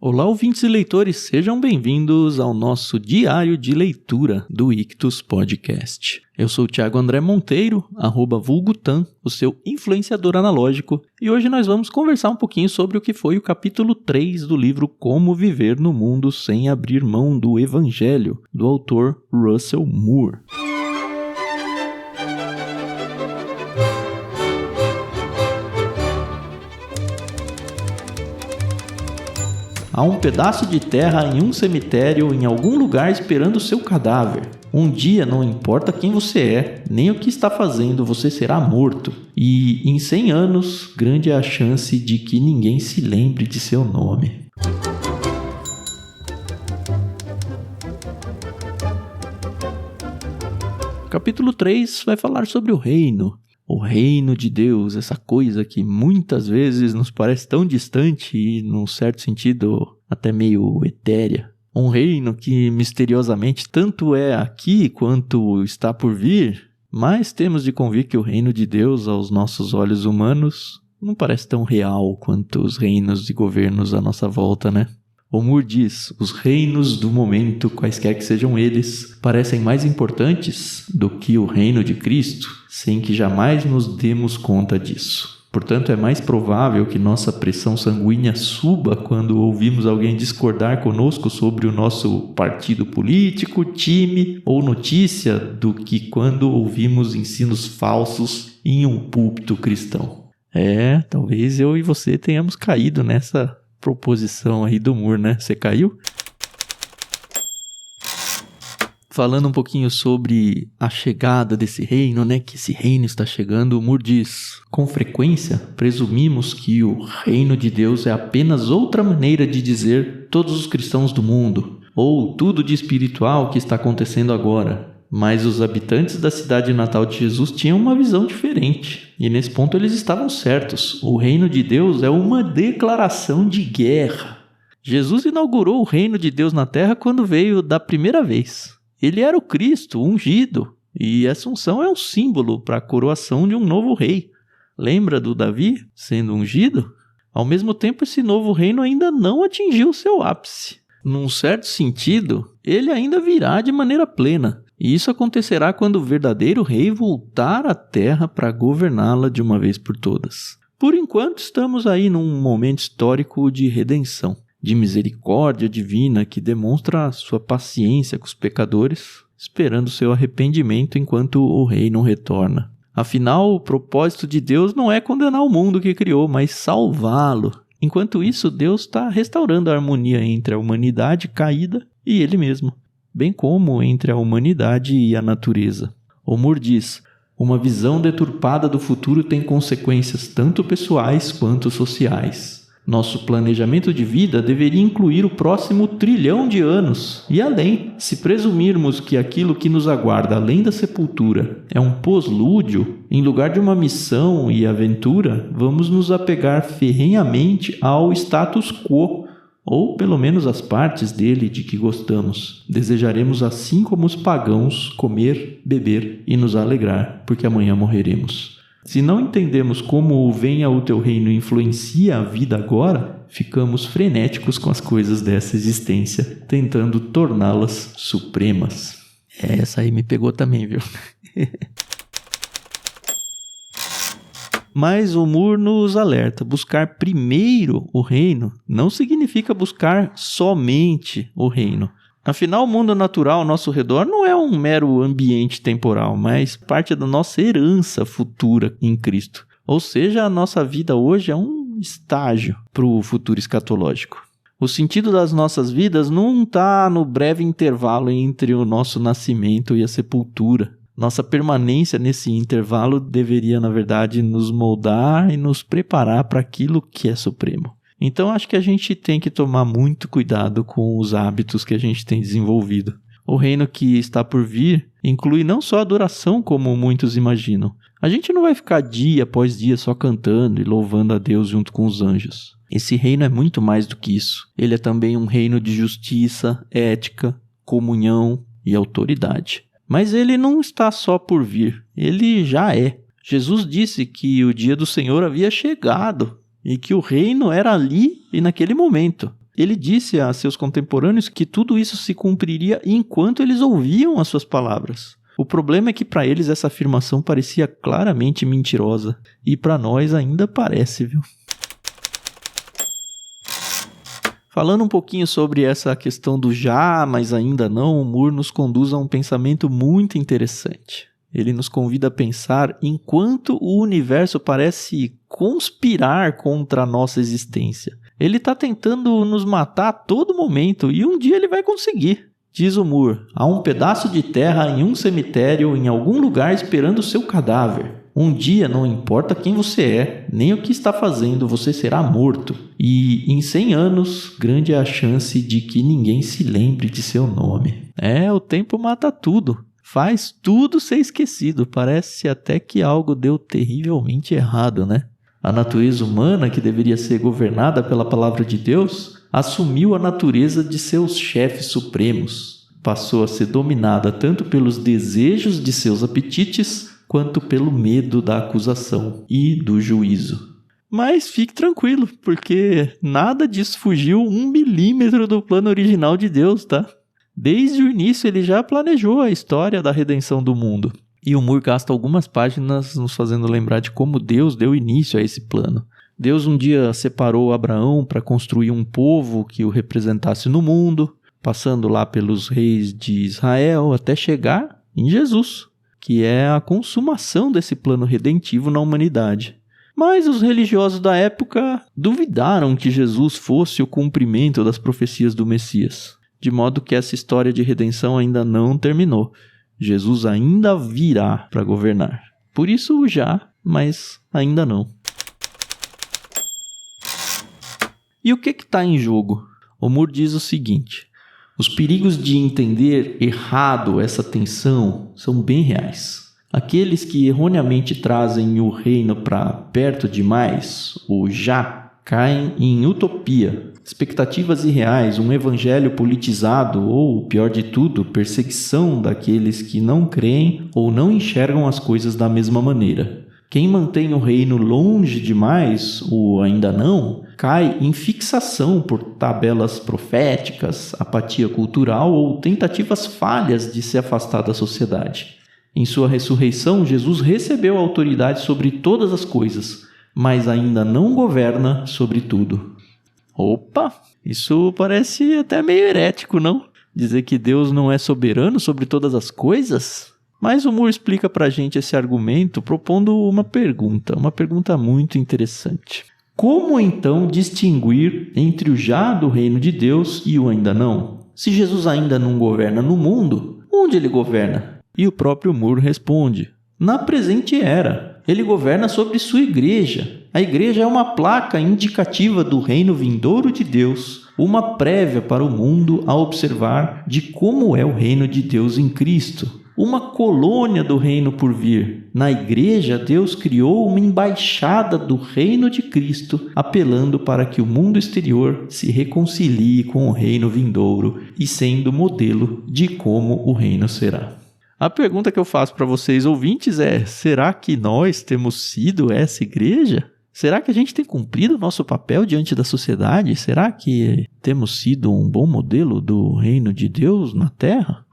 Olá, ouvintes e leitores, sejam bem-vindos ao nosso diário de leitura do Ictus Podcast. Eu sou o Thiago André Monteiro, @vulgutan, o seu influenciador analógico, e hoje nós vamos conversar um pouquinho sobre o que foi o capítulo 3 do livro Como Viver no Mundo Sem Abrir Mão do Evangelho, do autor Russell Moore. Há um pedaço de terra em um cemitério em algum lugar esperando o seu cadáver. Um dia, não importa quem você é, nem o que está fazendo, você será morto. E em 100 anos, grande é a chance de que ninguém se lembre de seu nome. O capítulo 3 vai falar sobre o reino. O reino de Deus, essa coisa que muitas vezes nos parece tão distante e, num certo sentido, até meio etérea. Um reino que, misteriosamente, tanto é aqui quanto está por vir, mas temos de convir que o reino de Deus, aos nossos olhos humanos, não parece tão real quanto os reinos e governos à nossa volta, né? O Moore diz, os reinos do momento, quaisquer que sejam eles, parecem mais importantes do que o reino de Cristo, sem que jamais nos demos conta disso. Portanto, é mais provável que nossa pressão sanguínea suba quando ouvimos alguém discordar conosco sobre o nosso partido político, time ou notícia do que quando ouvimos ensinos falsos em um púlpito cristão. Talvez eu e você tenhamos caído nessa proposição aí do Moore, né? Você caiu? Falando um pouquinho sobre a chegada desse reino, né? Que esse reino está chegando, o Moore diz, com frequência, presumimos que o reino de Deus é apenas outra maneira de dizer todos os cristãos do mundo, ou tudo de espiritual que está acontecendo agora. Mas os habitantes da cidade natal de Jesus tinham uma visão diferente. E nesse ponto eles estavam certos. O reino de Deus é uma declaração de guerra. Jesus inaugurou o reino de Deus na terra quando veio da primeira vez. Ele era o Cristo, ungido. E essa unção é um símbolo para a coroação de um novo rei. Lembra do Davi sendo ungido? Ao mesmo tempo, esse novo reino ainda não atingiu seu ápice. Num certo sentido, ele ainda virá de maneira plena. E isso acontecerá quando o verdadeiro rei voltar à terra para governá-la de uma vez por todas. Por enquanto, estamos aí num momento histórico de redenção, de misericórdia divina que demonstra sua paciência com os pecadores, esperando seu arrependimento enquanto o rei não retorna. Afinal, o propósito de Deus não é condenar o mundo que criou, mas salvá-lo. Enquanto isso, Deus está restaurando a harmonia entre a humanidade caída e Ele mesmo, bem como entre a humanidade e a natureza. O Moore diz, uma visão deturpada do futuro tem consequências tanto pessoais quanto sociais. Nosso planejamento de vida deveria incluir o próximo 1 trilhão de anos. E além, se presumirmos que aquilo que nos aguarda além da sepultura é um pós-lúdio, em lugar de uma missão e aventura, vamos nos apegar ferrenhamente ao status quo, ou pelo menos as partes dele de que gostamos. Desejaremos, assim como os pagãos, comer, beber e nos alegrar, porque amanhã morreremos. Se não entendemos como o venha o teu reino influencia a vida agora, ficamos frenéticos com as coisas dessa existência, tentando torná-las supremas. Essa aí me pegou também, viu? Mas o Moore nos alerta, buscar primeiro o reino não significa buscar somente o reino. Afinal, o mundo natural ao nosso redor não é um mero ambiente temporal, mas parte da nossa herança futura em Cristo. Ou seja, a nossa vida hoje é um estágio para o futuro escatológico. O sentido das nossas vidas não está no breve intervalo entre o nosso nascimento e a sepultura. Nossa permanência nesse intervalo deveria, na verdade, nos moldar e nos preparar para aquilo que é supremo. Então, acho que a gente tem que tomar muito cuidado com os hábitos que a gente tem desenvolvido. O reino que está por vir inclui não só a adoração, como muitos imaginam. A gente não vai ficar dia após dia só cantando e louvando a Deus junto com os anjos. Esse reino é muito mais do que isso. Ele é também um reino de justiça, ética, comunhão e autoridade. Mas ele não está só por vir, ele já é. Jesus disse que o dia do Senhor havia chegado e que o reino era ali e naquele momento. Ele disse a seus contemporâneos que tudo isso se cumpriria enquanto eles ouviam as suas palavras. O problema é que para eles essa afirmação parecia claramente mentirosa. E para nós ainda parece, viu? Falando um pouquinho sobre essa questão do já, mas ainda não, o Moore nos conduz a um pensamento muito interessante. Ele nos convida a pensar enquanto o universo parece conspirar contra a nossa existência. Ele está tentando nos matar a todo momento e um dia ele vai conseguir. Diz o Moore, há um pedaço de terra em um cemitério em algum lugar esperando o seu cadáver. Um dia, não importa quem você é, nem o que está fazendo, você será morto. E em 100 anos, grande é a chance de que ninguém se lembre de seu nome. O tempo mata tudo. Faz tudo ser esquecido. Parece até que algo deu terrivelmente errado, né? A natureza humana, que deveria ser governada pela palavra de Deus, assumiu a natureza de seus chefes supremos. Passou a ser dominada tanto pelos desejos de seus apetites, quanto pelo medo da acusação e do juízo. Mas fique tranquilo, porque nada disso fugiu 1 milímetro do plano original de Deus, tá? Desde o início ele já planejou a história da redenção do mundo. E o Moore gasta algumas páginas nos fazendo lembrar de como Deus deu início a esse plano. Deus um dia separou Abraão para construir um povo que o representasse no mundo, passando lá pelos reis de Israel até chegar em Jesus, que é a consumação desse plano redentivo na humanidade. Mas os religiosos da época duvidaram que Jesus fosse o cumprimento das profecias do Messias, de modo que essa história de redenção ainda não terminou. Jesus ainda virá para governar. Por isso já, mas ainda não. E o que está em jogo? O Moore diz o seguinte: os perigos de entender errado essa tensão são bem reais. Aqueles que erroneamente trazem o reino para perto demais, o já, caem em utopia, expectativas irreais, um evangelho politizado ou, pior de tudo, perseguição daqueles que não creem ou não enxergam as coisas da mesma maneira. Quem mantém o reino longe demais, ou ainda não, cai em fixação por tabelas proféticas, apatia cultural ou tentativas falhas de se afastar da sociedade. Em sua ressurreição, Jesus recebeu autoridade sobre todas as coisas, mas ainda não governa sobre tudo. Opa, isso parece até meio herético, não? Dizer que Deus não é soberano sobre todas as coisas? Mas o Moore explica pra gente esse argumento propondo uma pergunta muito interessante. Como então distinguir entre o já do reino de Deus e o ainda não? Se Jesus ainda não governa no mundo, onde ele governa? E o próprio Moore responde: na presente era. Ele governa sobre sua igreja. A igreja é uma placa indicativa do reino vindouro de Deus, uma prévia para o mundo a observar de como é o reino de Deus em Cristo. Uma colônia do reino por vir. Na igreja, Deus criou uma embaixada do reino de Cristo, apelando para que o mundo exterior se reconcilie com o reino vindouro e sendo modelo de como o reino será. A pergunta que eu faço para vocês ouvintes é: será que nós temos sido essa igreja? Será que a gente tem cumprido o nosso papel diante da sociedade? Será que temos sido um bom modelo do reino de Deus na Terra?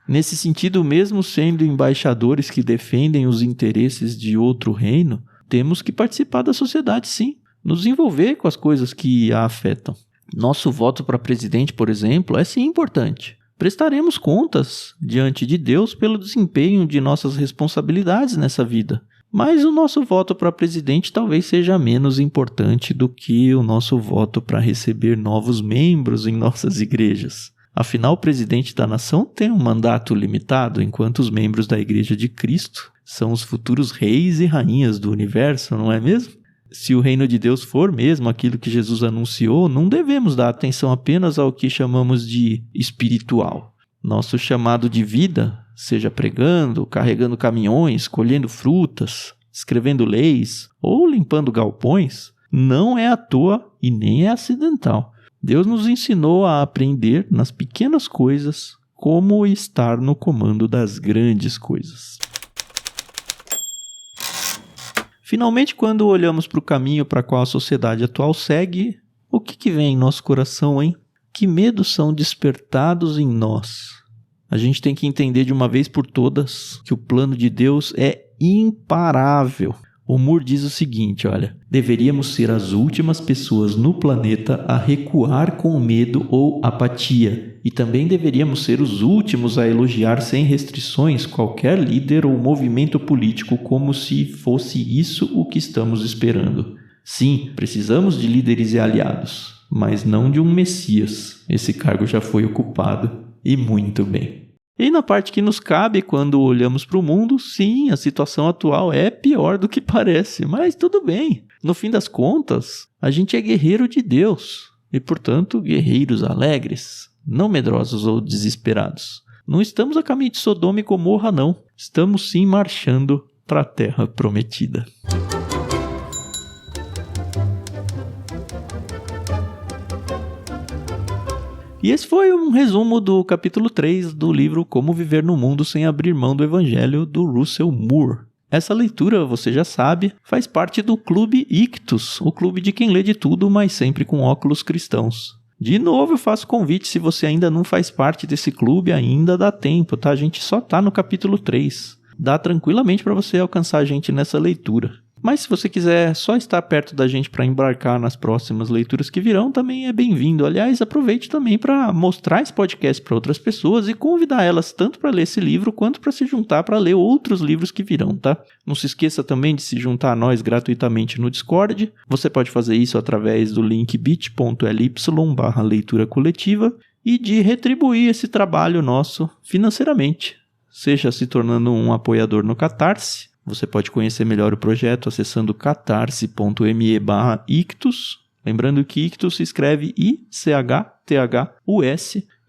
Nesse sentido, mesmo sendo embaixadores que defendem os interesses de outro reino, temos que participar da sociedade, sim. Nos envolver com as coisas que a afetam. Nosso voto para presidente, por exemplo, é sim importante. Prestaremos contas diante de Deus pelo desempenho de nossas responsabilidades nessa vida. Mas o nosso voto para presidente talvez seja menos importante do que o nosso voto para receber novos membros em nossas igrejas. Afinal, o presidente da nação tem um mandato limitado, enquanto os membros da Igreja de Cristo são os futuros reis e rainhas do universo, não é mesmo? Se o reino de Deus for mesmo aquilo que Jesus anunciou, não devemos dar atenção apenas ao que chamamos de espiritual. Nosso chamado de vida, seja pregando, carregando caminhões, colhendo frutas, escrevendo leis ou limpando galpões, não é à toa e nem é acidental. Deus nos ensinou a aprender nas pequenas coisas como estar no comando das grandes coisas. Finalmente, quando olhamos para o caminho para qual a sociedade atual segue, o que vem em nosso coração, hein? Que medos são despertados em nós? A gente tem que entender de uma vez por todas que o plano de Deus é imparável. O Moore diz o seguinte, olha: deveríamos ser as últimas pessoas no planeta a recuar com medo ou apatia, e também deveríamos ser os últimos a elogiar sem restrições qualquer líder ou movimento político como se fosse isso o que estamos esperando. Sim, precisamos de líderes e aliados, mas não de um Messias. Esse cargo já foi ocupado, e muito bem. E na parte que nos cabe, quando olhamos para o mundo, sim, a situação atual é pior do que parece, mas tudo bem. No fim das contas, a gente é guerreiro de Deus, e portanto guerreiros alegres, não medrosos ou desesperados. Não estamos a caminho de Sodoma e Gomorra, não. Estamos sim marchando para a terra prometida. E esse foi um resumo do capítulo 3 do livro Como Viver no Mundo Sem Abrir Mão do Evangelho, do Russell Moore. Essa leitura, você já sabe, faz parte do Clube Ictus, o clube de quem lê de tudo, mas sempre com óculos cristãos. De novo, eu faço convite, se você ainda não faz parte desse clube, ainda dá tempo, tá? A gente só tá no capítulo 3. Dá tranquilamente para você alcançar a gente nessa leitura. Mas se você quiser só estar perto da gente para embarcar nas próximas leituras que virão, também é bem-vindo. Aliás, aproveite também para mostrar esse podcast para outras pessoas e convidar elas tanto para ler esse livro quanto para se juntar para ler outros livros que virão, tá? Não se esqueça também de se juntar a nós gratuitamente no Discord. Você pode fazer isso através do link bit.ly/leitura coletiva e de retribuir esse trabalho nosso financeiramente, seja se tornando um apoiador no Catarse. Você pode conhecer melhor o projeto acessando catarse.me/ictus. Lembrando que Ictus se escreve ICHTHUS.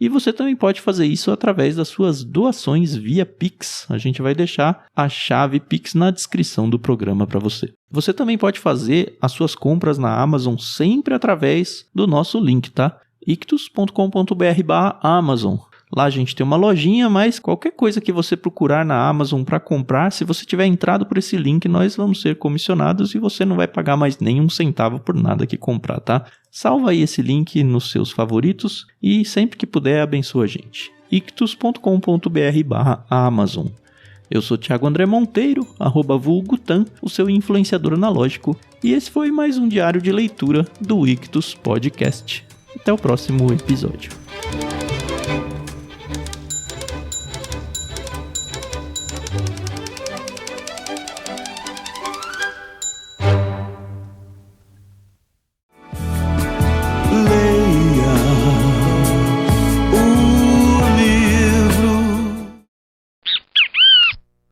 E você também pode fazer isso através das suas doações via Pix. A gente vai deixar a chave Pix na descrição do programa para você. Você também pode fazer as suas compras na Amazon sempre através do nosso link, tá? ictus.com.br/Amazon. Lá a gente tem uma lojinha, mas qualquer coisa que você procurar na Amazon para comprar, se você tiver entrado por esse link, nós vamos ser comissionados e você não vai pagar mais nenhum centavo por nada que comprar, tá? Salva aí esse link nos seus favoritos e sempre que puder abençoa a gente. ictus.com.br/Amazon. Eu sou Thiago André Monteiro, @vulgutan, o seu influenciador analógico, e esse foi mais um diário de leitura do Ictus Podcast. Até o próximo episódio.